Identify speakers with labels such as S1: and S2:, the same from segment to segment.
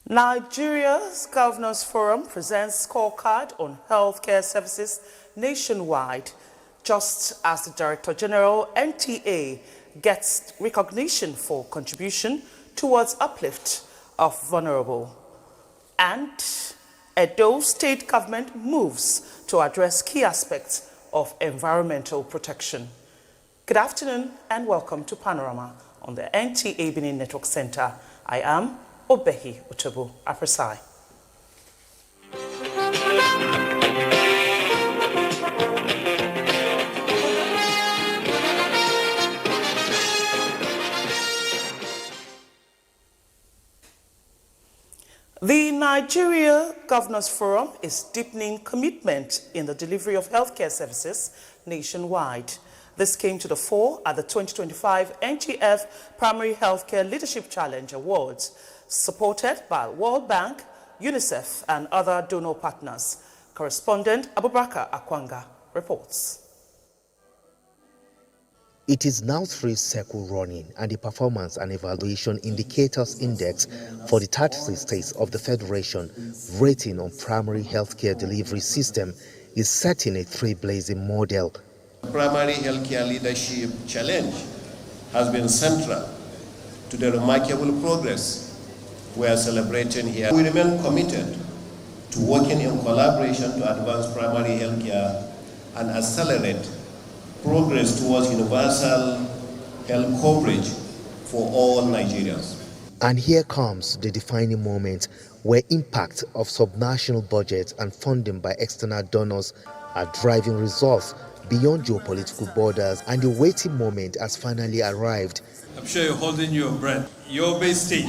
S1: Nigeria's Governors Forum presents scorecard on healthcare services nationwide, just as the Director General NTA gets recognition for contribution towards uplift of vulnerable. And Edo State Government moves to address key aspects of environmental protection. Good afternoon and welcome to Panorama on the NTA Benin Network Center. I am Obehi Utobu Aprasai. The Nigeria Governors Forum is deepening commitment in the delivery of healthcare services nationwide. This came to the fore at the 2025 NGF Primary Healthcare Leadership Challenge Awards, supported by World Bank, UNICEF, and other donor partners. Correspondent Akwanga reports.
S2: It is now 3 cycles running, and the Performance and Evaluation Indicators Index for the 33 states of the Federation rating on primary healthcare delivery system is setting a trailblazing model.
S3: Primary Healthcare Leadership Challenge has been central to the remarkable progress we are celebrating here. We remain committed to working in collaboration to advance primary healthcare and accelerate progress towards universal health coverage for all Nigerians.
S2: And here comes the defining moment where impact of subnational budgets and funding by external donors are driving results beyond geopolitical borders, and the waiting moment has finally arrived.
S4: I'm sure you're holding your breath. Yobe State.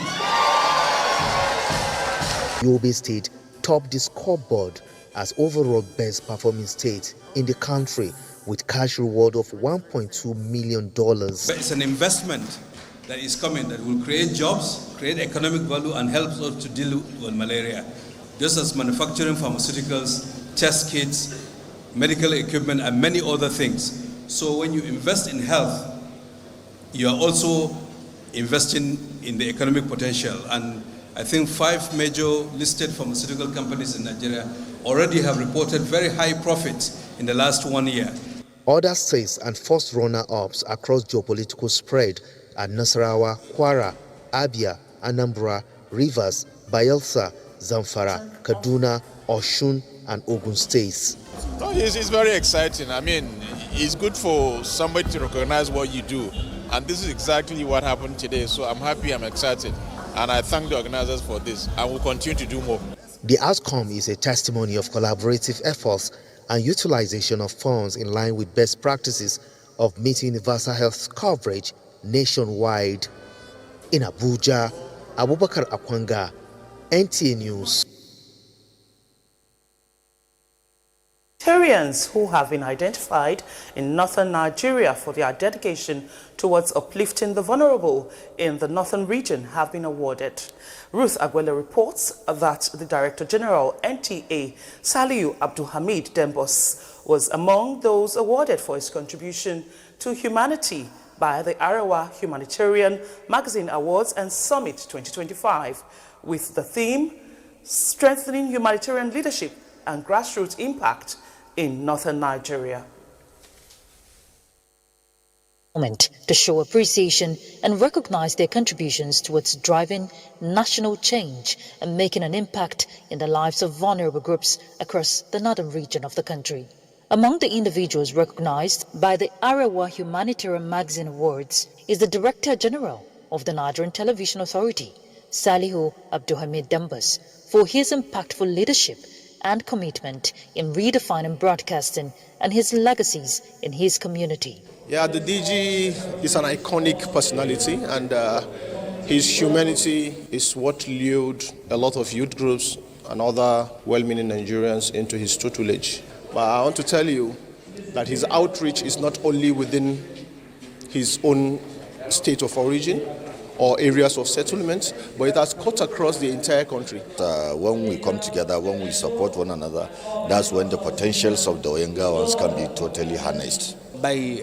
S2: Yobe State topped the scoreboard as overall best performing state in the country with cash reward of $1.2 million.
S4: But it's an investment that is coming that will create jobs, create economic value, and help us to deal with malaria. Just as manufacturing pharmaceuticals, test kits, medical equipment, and many other things. So when you invest in health, you are also investing in the economic potential. And I think 5 major listed pharmaceutical companies in Nigeria already have reported very high profits in the last 1 year.
S2: Other states and first runner-ups across geopolitical spread are Nasarawa, Kwara, Abia, Anambra, Rivers, Bayelsa, Zamfara, Kaduna, Osun, and Ogun states.
S5: It's very exciting. I mean, it's good for somebody to recognize what you do. And this is exactly what happened today. So I'm happy, I'm excited. And I thank the organizers for this. I will continue to do more.
S2: The outcome is a testimony of collaborative efforts and utilization of funds in line with best practices of meeting universal health coverage nationwide. In Abuja, Akwanga, NTA News.
S1: Nigerians who have been identified in northern Nigeria for their dedication towards uplifting the vulnerable in the northern region have been awarded. Ruth Agwele reports that the Director General NTA, Saliu Abdulhamid Dembos, was among those awarded for his contribution to humanity by the Arewa Humanitarian Magazine Awards and Summit 2025, with the theme Strengthening Humanitarian Leadership and Grassroots Impact in northern Nigeria.
S6: To show appreciation and recognize their contributions towards driving national change and making an impact in the lives of vulnerable groups across the northern region of the country. Among the individuals recognized by the Arewa Humanitarian Magazine Awards is the Director General of the Nigerian Television Authority, Salihu Abdulhamid Dembos, for his impactful leadership and commitment in redefining broadcasting and his legacies in his community.
S5: Yeah, the DG is an iconic personality, and his humanity is what lured a lot of youth groups and other well-meaning Nigerians into his tutelage. But I want to tell you that his outreach is not only within his own state of origin or areas of settlement, but it has cut across the entire country.
S7: When we come together, when we support one another, that's when the potentials of the younger ones can be totally harnessed.
S8: By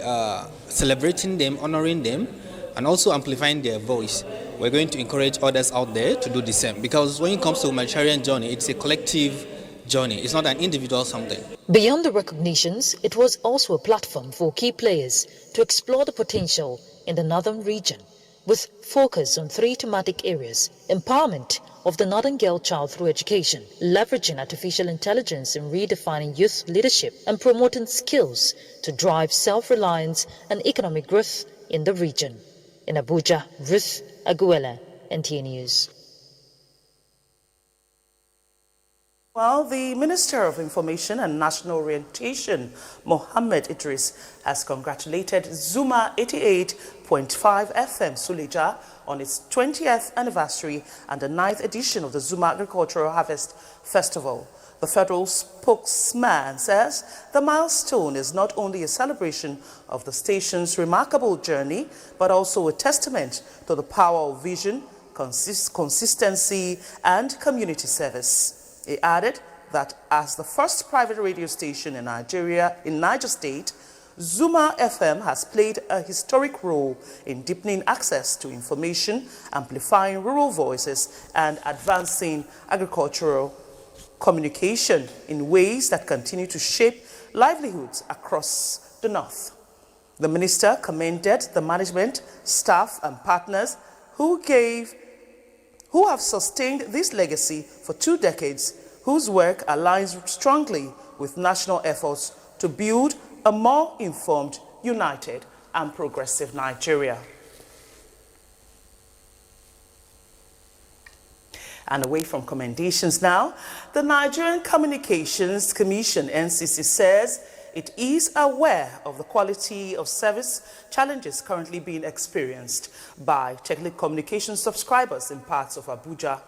S8: celebrating them, honoring them, and also amplifying their voice, we're going to encourage others out there to do the same. Because when it comes to humanitarian journey, it's a collective journey. It's not an individual something.
S6: Beyond the recognitions, it was also a platform for key players to explore the potential in the northern region, with focus on 3 thematic areas: empowerment of the northern girl child through education, leveraging artificial intelligence in redefining youth leadership, and promoting skills to drive self-reliance and economic growth in the region. In Abuja, Ruth Aguela, NTA News.
S1: Well, the Minister of Information and National Orientation, Mohammed Idris, has congratulated Zuma 88.5 FM Suleja on its 20th anniversary and the 9th edition of the Zuma Agricultural Harvest Festival. The federal spokesman says the milestone is not only a celebration of the station's remarkable journey, but also a testament to the power of vision, consistency, and community service. He added that as the first private radio station in Niger State, Zuma FM has played a historic role in deepening access to information, amplifying rural voices, and advancing agricultural communication in ways that continue to shape livelihoods across the North. The minister commended the management, staff, and partners who have sustained this legacy for 2 decades, whose work aligns strongly with national efforts to build a more informed, united, and progressive Nigeria. And away from commendations now, the Nigerian Communications Commission, NCC, says it is aware of the quality of service challenges currently being experienced by telecommunications subscribers in parts of Abuja.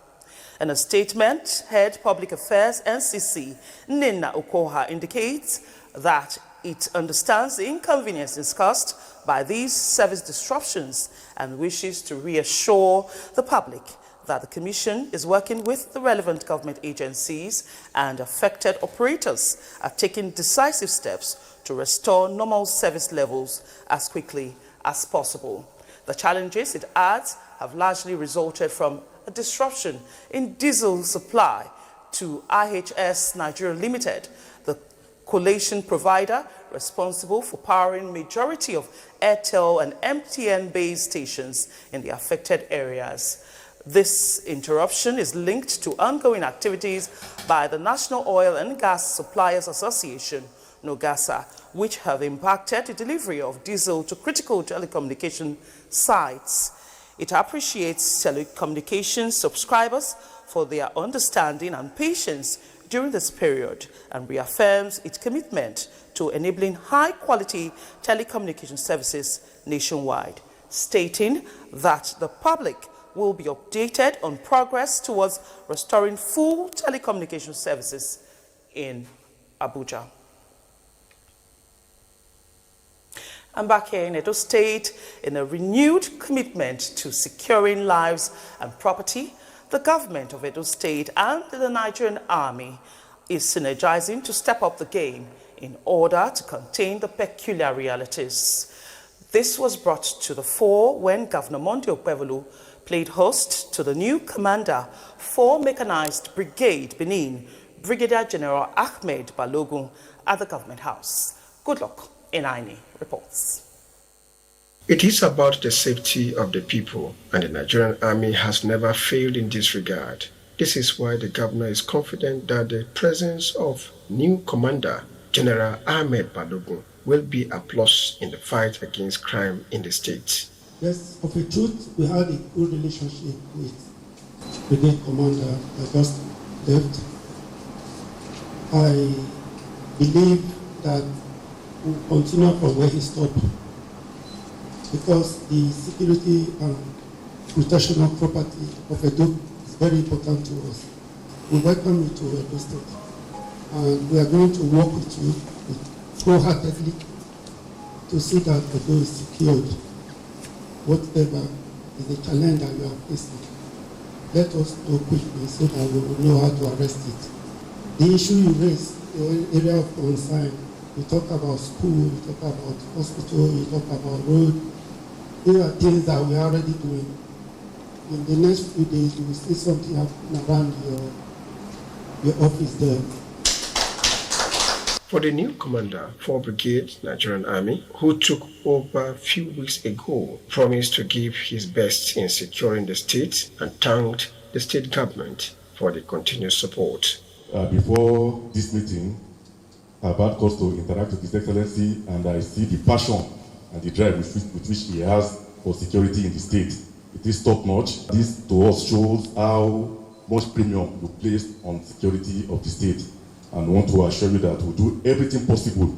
S1: In a statement, Head Public Affairs NCC Nina Okoha indicates that it understands the inconveniences caused by these service disruptions and wishes to reassure the public that the Commission is working with the relevant government agencies and affected operators are taking decisive steps to restore normal service levels as quickly as possible. The challenges, it adds, have largely resulted from a disruption in diesel supply to IHS Nigeria Limited, the collation provider responsible for powering majority of Airtel and MTN base stations in the affected areas. This interruption is linked to ongoing activities by the National Oil and Gas Suppliers Association, NOGASA, which have impacted the delivery of diesel to critical telecommunication sites. It appreciates telecommunications subscribers for their understanding and patience during this period and reaffirms its commitment to enabling high-quality telecommunication services nationwide, stating that the public will be updated on progress towards restoring full telecommunication services in Abuja. And back here in Edo State, in a renewed commitment to securing lives and property, the government of Edo State and the Nigerian Army is synergizing to step up the game in order to contain the peculiar realities. This was brought to the fore when Governor Monday Okpevolu played host to the new commander for Mechanized Brigade Benin, Brigadier General Ahmed Balogun, at the Government House. Good luck. Inaini reports.
S9: It is about the safety of the people, and the Nigerian Army has never failed in this regard. This is why the governor is confident that the presence of new commander, General Ahmed Balogun, will be a plus in the fight against crime in the state.
S10: Yes, of a truth, we had a good relationship with Brigade Commander that just left. I believe that we'll continue from where he stopped, because the security and protection of property of Edo is very important to us. We welcome you to Edo State, and we are going to work with you wholeheartedly to see that Edo is secured. Whatever is the challenge that you are facing, let us know quickly so that we will know how to arrest it. The issue you raised, the area of concern, you talk about school, you talk about hospital, you talk about road. These are things that we are already doing. in the next few days you will see something happening around your office there.
S9: For the new commander, 4 Brigade Nigerian Army, who took over a few weeks ago, promised to give his best in securing the state and thanked the state government for the continued support.
S11: Before this meeting, I've had cause to interact with His Excellency, and I see the passion and the drive with which he has for security in the state. It is top-notch. This to us shows how much premium you place on security of the state. And I want to assure you that we'll do everything possible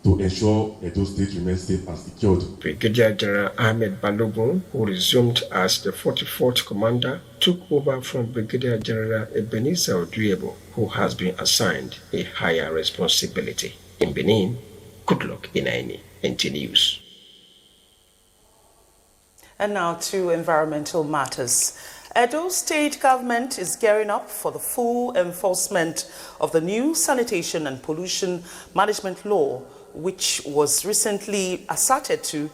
S11: to ensure Edo State remains safe and secured.
S9: Brigadier General Ahmed Balogun, who resumed as the 44th commander, took over from Brigadier General Ebenezer Oduebo, who has been assigned a higher responsibility. In Benin, Goodluck Inaini, NTA News.
S1: And now to environmental matters. Edo State government is gearing up for the full enforcement of the new Sanitation and Pollution Management Law, which was recently assented to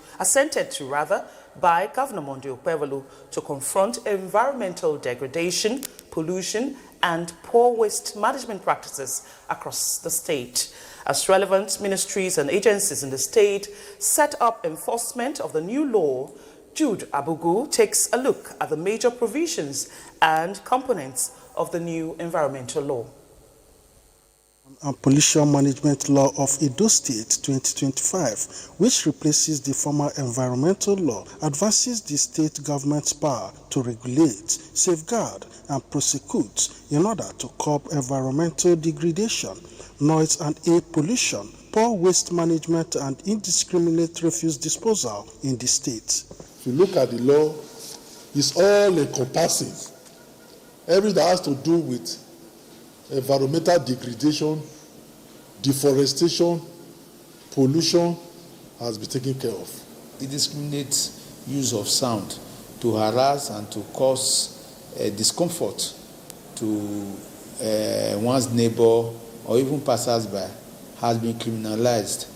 S1: by Governor Monday Okpebholo to confront environmental degradation, pollution, and poor waste management practices across the state. As relevant ministries and agencies in the state set up enforcement of the new law, Jude Abugu takes a look at the major provisions and components of the new environmental law.
S12: And Pollution Management Law of Edo State 2025, which replaces the former environmental law, advances the state government's power to regulate, safeguard, and prosecute in order to curb environmental degradation, noise and air pollution, poor waste management, and indiscriminate refuse disposal in the state.
S13: If you look at the law, it's all encompassing. Everything that has to do with environmental degradation, deforestation, pollution has been taken care of.
S14: Indiscriminate use of sound to harass and to cause discomfort to one's neighbor or even passers-by has been criminalized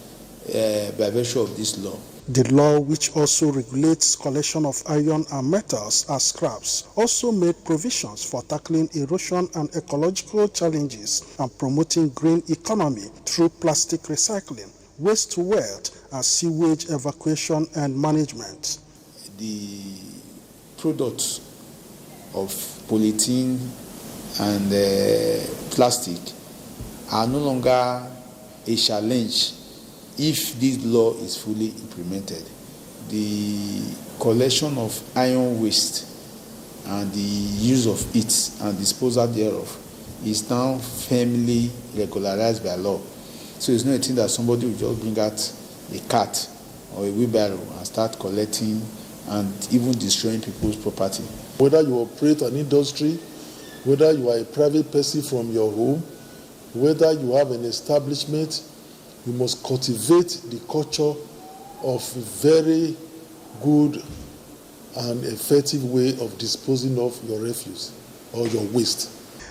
S14: by virtue of this law.
S12: The law, which also regulates collection of iron and metals as scraps, also made provisions for tackling erosion and ecological challenges and promoting green economy through plastic recycling, waste to wealth, and sewage evacuation and management.
S14: The products of polythene and plastic are no longer a challenge if this law is fully implemented. The collection of iron waste and the use of it and disposal thereof is now firmly regularized by law. So it's not a thing that somebody will just bring out a cart or a wheelbarrow and start collecting and even destroying people's property.
S13: Whether you operate an industry, whether you are a private person from your home, whether you have an establishment, you must cultivate the culture of a very good and effective way of disposing of your refuse or your waste.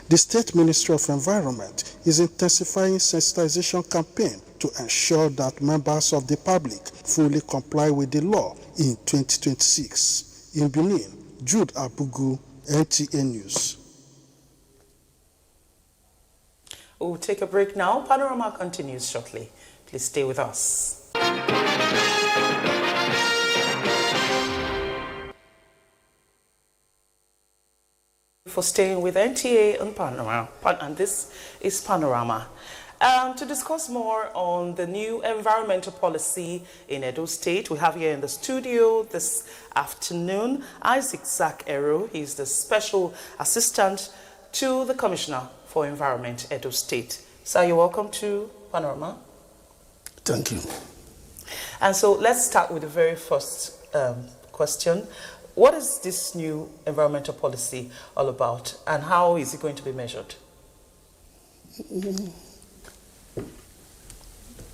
S12: The State Ministry of Environment is intensifying sensitization campaign to ensure that members of the public fully comply with the law in 2026. In Benin, Jude Abugu, NTA News.
S1: We'll take a break now. Panorama continues shortly. Please stay with us. For staying with NTA on Panorama, and this is Panorama. To discuss more on the new environmental policy in Edo State, we have here in the studio this afternoon Isaac Zach Ero. He's the Special Assistant to the Commissioner for Environment, Edo State. Sir, you're welcome to Panorama.
S12: Thank you.
S1: And so let's start with the very first question. What is this new environmental policy all about, and how is it going to be measured?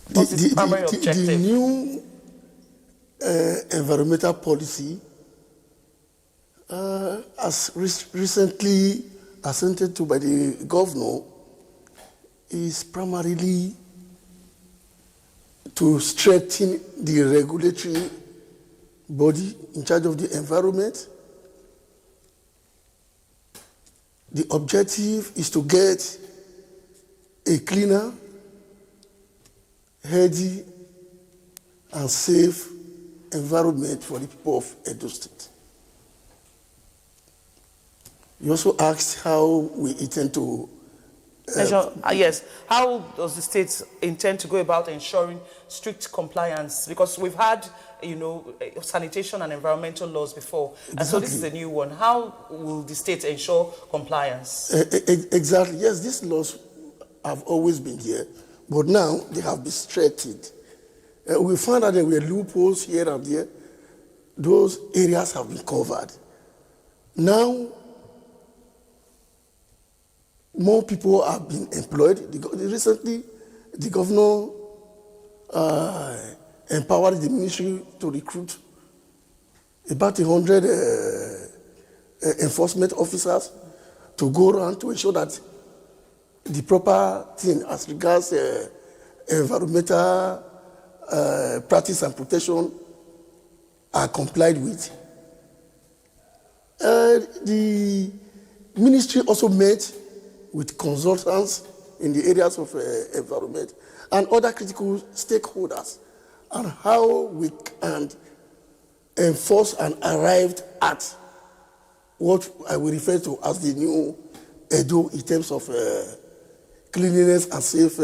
S10: The new environmental policy, as recently assented to by the governor, is primarily to strengthen the regulatory body in charge of the environment The objective is to get a cleaner, healthy, and safe environment for the people of Edo State. You also asked how we intend to...
S1: yes. How does the state intend to go about ensuring strict compliance? Because we've had, sanitation and environmental laws before. Exactly. And so this is a new one. How will the state ensure compliance?
S10: Exactly. Yes, these laws have always been here, but now they have been strengthened. We found that there were loopholes here and there. Those areas have been covered. Now, more people have been employed. Recently, the governor empowered the ministry to recruit about 100 enforcement officers to go around to ensure that the proper thing as regards environmental practice and protection are complied with. The ministry also met with consultants in the areas of environment and other critical stakeholders on how we can enforce and arrive at what I will refer to as the new Edo in terms of cleanliness and safe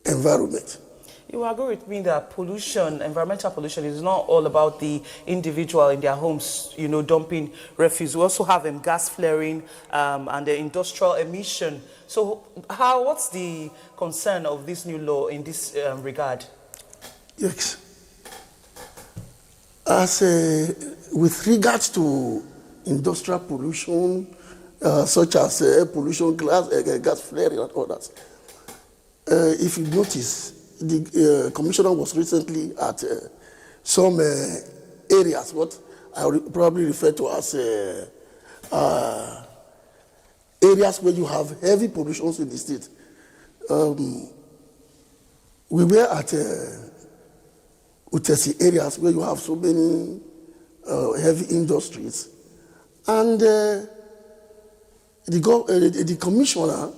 S10: environment.
S1: You agree with me that pollution, environmental pollution, is not all about the individual in their homes, dumping refuse. We also have gas flaring and the industrial emission. So what's the concern of this new law in this regard?
S10: Yes. With regards to industrial pollution, such as pollution, gas flaring and others, if you notice, the commissioner was recently at some areas, what I would probably refer to as areas where you have heavy pollutions in the state. We were at Utesi areas where you have so many heavy industries. And the commissioner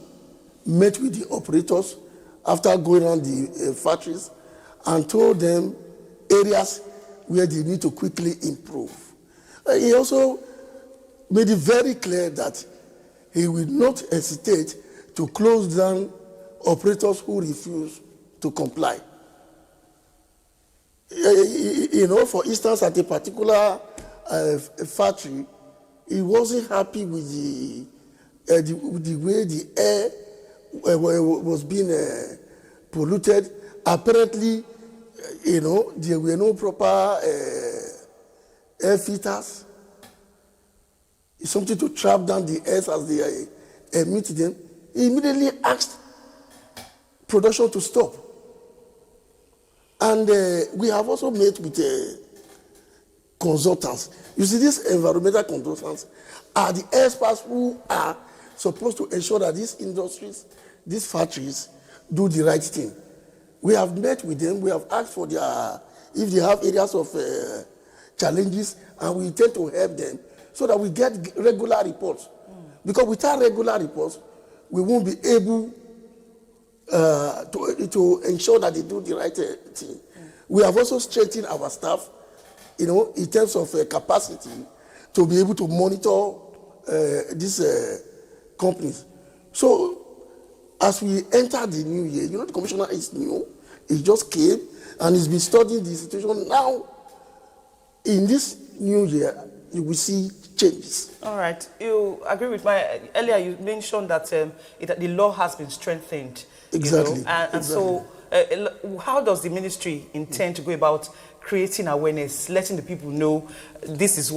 S10: met with the operators after going around the factories and told them areas where they need to quickly improve. He also made it very clear that he will not hesitate to close down operators who refuse to comply. For instance, at a particular factory, he wasn't happy with the way the air was being polluted. Apparently, there were no proper air filters. It's something to trap down the airs as they emit them. He immediately asked production to stop. And we have also met with consultants. You see, these environmental consultants are the experts who are supposed to ensure that these industries, these factories, do the right thing. We have met with them, we have asked for if they have areas of challenges, and we intend to help them so that we get regular reports. Because without regular reports, we won't be able to ensure that they do the right thing. We have also strengthened our staff, in terms of capacity to be able to monitor these companies. So, as we enter the new year, the commissioner is new. He just came and he's been studying the situation. Now, in this new year, you will see changes.
S1: All right. You agree with earlier you mentioned that the law has been strengthened.
S10: Exactly.
S1: And so how does the ministry intend to go about creating awareness, letting the people know this is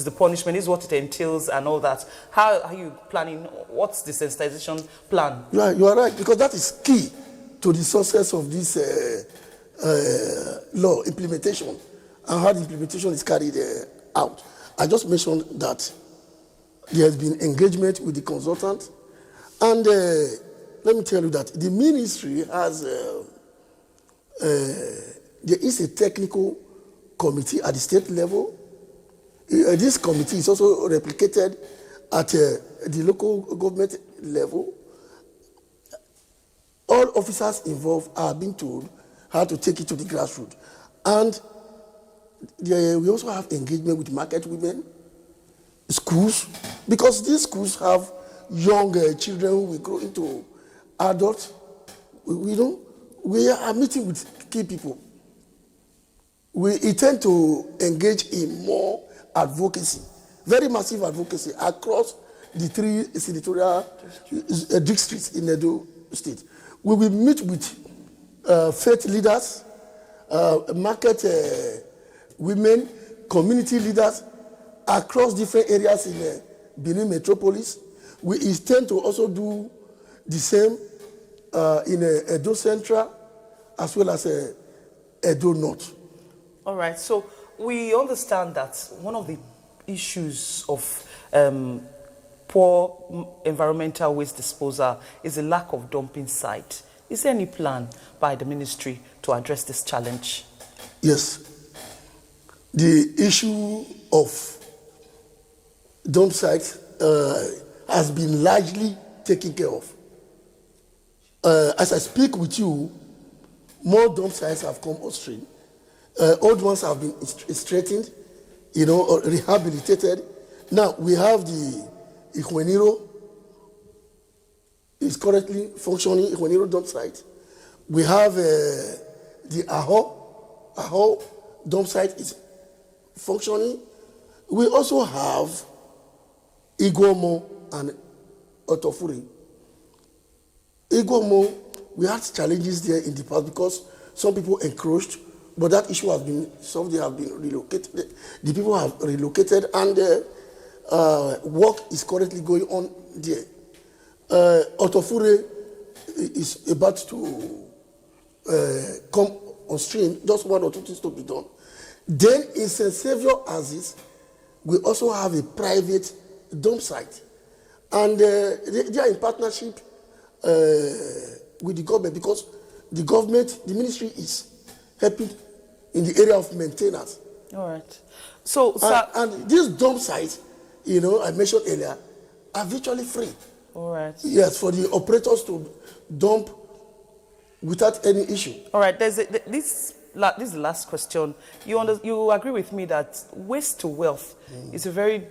S1: the punishment, this is what it entails and all that? How are you planning? What's the sensitization plan?
S10: You are right, because that is key to the success of this law implementation and how the implementation is carried out. I just mentioned that there has been engagement with the consultant, and let me tell you that the ministry has there is a technical committee at the state level. This committee is also replicated at
S15: the local government level, all officers involved are being told how to take it to the grassroots. And we also have engagement with market women, schools, because these schools have young children who will grow into adults. We are meeting with key people. We intend to engage in more advocacy, very massive advocacy across the 3 senatorial districts in Edo State. We will meet with faith leaders, market women, community leaders across different areas in Benin metropolis. We intend to also do the same in Edo Central as well as Edo North.
S1: All right, so we understand that one of the issues of poor environmental waste disposal is a lack of dumping site. Is there any plan by the ministry to address this challenge?
S15: Yes. The issue of dump sites has been largely taken care of. As I speak with you, more dump sites have come on stream. Old ones have been straightened, or rehabilitated. Now we have the Ihueniro is currently functioning, Ihueniro dump site. We have the Aho dump site is functioning. We also have Igwomo and Otofuri. Igwomo, we had challenges there in the past because some people encroached, but that issue has been solved. They have been relocated. The people have relocated, and work is currently going on there. Otofure is about to come on stream. Just 1 or 2 things to be done. Then in St. Saviour Aziz, we also have a private dump site, and they are in partnership with the government, because the government, the ministry is helping in the area of maintenance.
S1: All right. So,
S15: and these dump sites, I mentioned earlier, are virtually free.
S1: All right.
S15: Yes, for the operators to dump without any issue.
S1: All right. This is the last question. You agree with me that waste to wealth is a very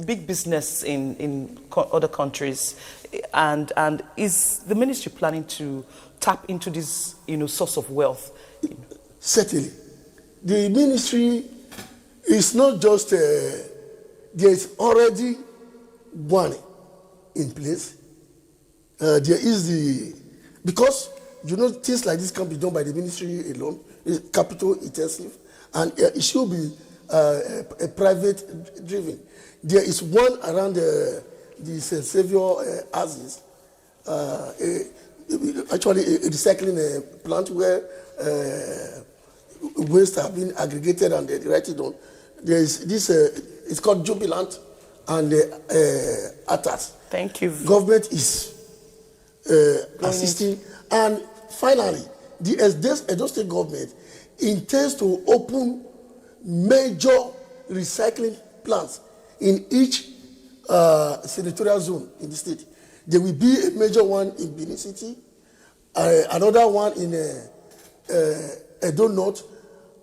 S1: big business in other countries, and is the ministry planning to tap into this source of wealth?
S15: Certainly. The ministry is not just there is already one in place. There is because things like this can't be done by the ministry alone. It's capital intensive, and it should be a private driven. There is one around the St. Saviour Aziz, actually a recycling plant where waste have been aggregated and they write it down. There is this, it's called Jubilant and ATAS.
S1: Thank you.
S15: Government is assisting. And finally, the Edo State government intends to open major recycling plants in each senatorial zone in the state. There will be a major one in Benin City, another one in Edo North,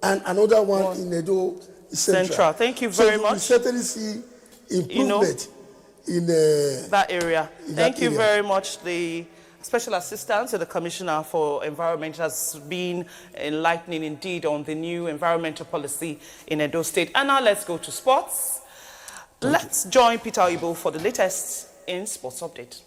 S15: and another one in Edo Central.
S1: Thank you very much.
S15: We certainly see improvement in
S1: that area. Thank you very much. The Special Assistant to the Commissioner for Environment has been enlightening indeed on the new environmental policy in Edo State. And now let's go to sports. Let's join Peter Oyibo for the latest in Sports Update.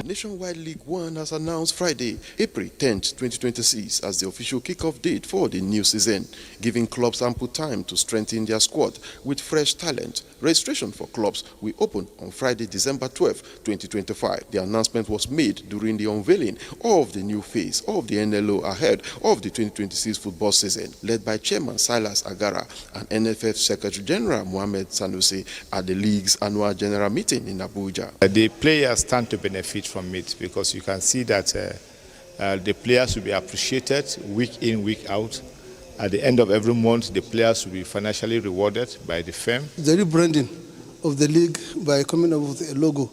S16: Nationwide League One has announced Friday, April 10th, 2026 as the official kickoff date for the new season, giving clubs ample time to strengthen their squad with fresh talent. Registration for clubs will open on Friday, December 12th, 2025. The announcement was made during the unveiling of the new phase of the NLO ahead of the 2026 football season, led by Chairman Silas Agara and NFF Secretary General Mohamed Sanusi at the league's annual general meeting in Abuja.
S17: The players stand to benefit from it because you can see that the players will be appreciated week in, week out. At the end of every month, the players will be financially rewarded by the firm.
S15: The rebranding
S12: of the league by coming up with a logo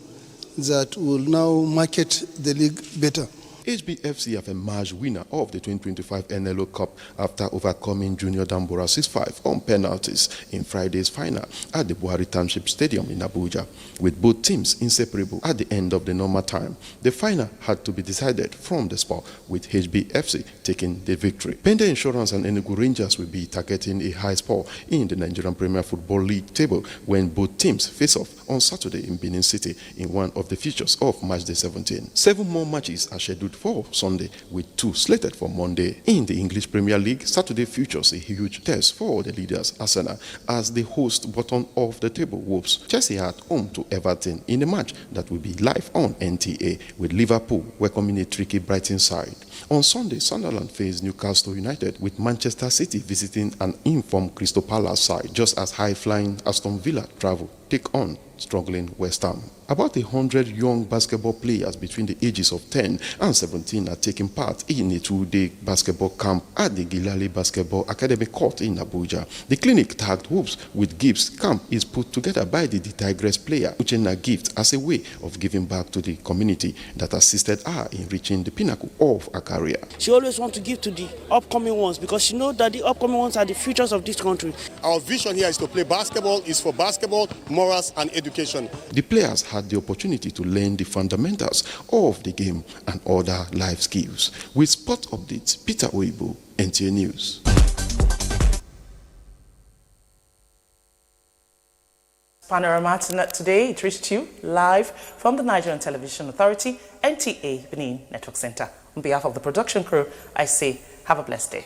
S12: that will now market the league better.
S16: HBFC have emerged winner of the 2025 NLO Cup after overcoming Junior Dambora 6-5 on penalties in Friday's final at the Buhari Township Stadium in Abuja, with both teams inseparable at the end of the normal time. The final had to be decided from the spot, with HBFC taking the victory. Pende Insurance and Enugu Rangers will be targeting a high score in the Nigerian Premier Football League table when both teams face off on Saturday in Benin City in one of the features of Matchday 17. 7 more matches are scheduled for Sunday, with 2 slated for Monday. In the English Premier League, Saturday features a huge test for the leaders Arsenal as they host bottom of the table Wolves. Chelsea are at home to Everton in a match that will be live on NTA, with Liverpool welcoming a tricky Brighton side. On Sunday, Sunderland face Newcastle United, with Manchester City visiting an informed Crystal Palace side, just as high-flying Aston Villa travel take on struggling West Ham. About 100 young basketball players between the ages of 10 and 17 are taking part in a 2-day basketball camp at the Gilali Basketball Academy Court in Abuja. The clinic, tagged Hoops with Gifts camp, is put together by the Tigress player Uchenna Gift as a way of giving back to the community that assisted her in reaching the pinnacle of her career.
S18: She always wants to give to the upcoming ones because she knows that the upcoming ones are the futures of this country.
S19: Our vision here is to play basketball, is for basketball, morals and education.
S16: The players had the opportunity to learn the fundamentals of the game and other life skills. With sport updates, Peter Oibo, NTA News.
S1: Panorama today, it reached you live from the Nigerian Television Authority, NTA Benin Network Center. On behalf of the production crew, I say have a blessed day.